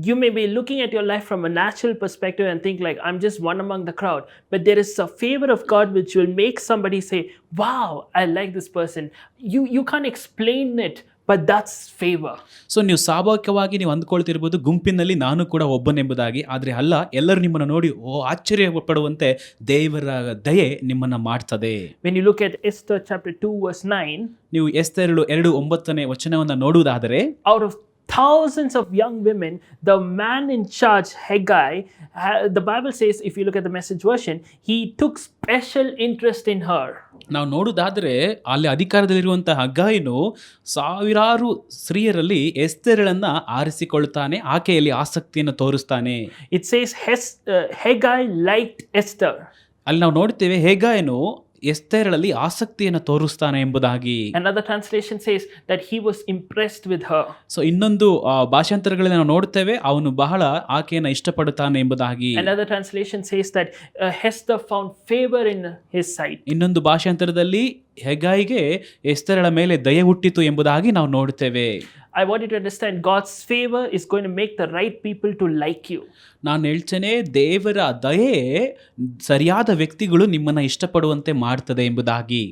You may be looking at your life from a natural perspective and think like, I'm just one among the crowd. But there is a favor of God which will make somebody say, wow, I like this person. You can't explain it, but that's favor. So ನೀವು ಸ್ವಾಭಾವಿಕವಾಗಿ ನೀವು ಅಂದ್ಕೊಳ್ತಿರ್ಬೋದು ಗುಂಪಿನಲ್ಲಿ ನಾನು ಕೂಡ ಒಬ್ಬನೆಂಬುದಾಗಿ, ಆದರೆ ಅಲ್ಲ, ಎಲ್ಲರೂ ನಿಮ್ಮನ್ನು ನೋಡಿ ಆಶ್ಚರ್ಯ ಪಡುವಂತೆ ದೇವರ ದಯೆ ನಿಮ್ಮನ್ನು ಮಾಡ್ತದೆ. When you look at Esther chapter 2 verse 9, ನೀವು ಎಸ್ತೇರಳು 2:9 ವಚನವನ್ನು ನೋಡುವುದಾದರೆ, out of thousands of young women, the man in charge, Haggai, the Bible says, if you look at the Message version, he took special interest in her. ನಾವು ನೋಡುವುದಾದರೆ ಅಲ್ಲಿ ಅಧಿಕಾರದಲ್ಲಿರುವಂತಹ ಹಗ್ಗಾಯನು ಸಾವಿರಾರು ಸ್ತ್ರೀಯರಲ್ಲಿ ಎಸ್ತೇರಳನ್ನು ಆರಿಸಿಕೊಳ್ಳುತ್ತಾನೆ, ಆಕೆಯಲ್ಲಿ ಆಸಕ್ತಿಯನ್ನು ತೋರಿಸ್ತಾನೆ. It says Haggai liked Esther. ಅಲ್ಲಿ ನಾವು ನೋಡ್ತೇವೆ ಹೇಗಾಯನು ಎಸ್ತೇರಳಲ್ಲಿ ಆಸಕ್ತಿಯನ್ನು ತೋರಿಸ್ತಾನೆ ಎಂಬುದಾಗಿ. Another translation says that he was impressed with her. So ಇನ್ನೊಂದು ಭಾಷಾಂತರಗಳಲ್ಲಿ ನಾವು ನೋಡ್ತೇವೆ ಅವನು ಬಹಳ ಆಕೆಯನ್ನು ಇಷ್ಟಪಡುತ್ತಾನೆ ಎಂಬುದಾಗಿ. Another translation says that Esther found favor in his sight. ಇನ್ನೊಂದು ಭಾಷಾಂತರದಲ್ಲಿ ಹೆಗಾಯಿಗೆ ಎಸ್ತೇರಳ ಮೇಲೆ ದಯೆ ಹುಟ್ಟಿತು ಎಂಬುದಾಗಿ ನಾವು ನೋಡ್ತೇವೆ. I want you to understand God's favor is going to make the right people to like you. ನಾನು ಹೇಳ್ತೇನೆ, ದೇವರ ದಯೆ ಸರಿಯಾದ ವ್ಯಕ್ತಿಗಳು ನಿಮ್ಮನ್ನು ಇಷ್ಟಪಡುವಂತೆ ಮಾಡ್ತದೆ ಎಂಬುದಾಗಿ.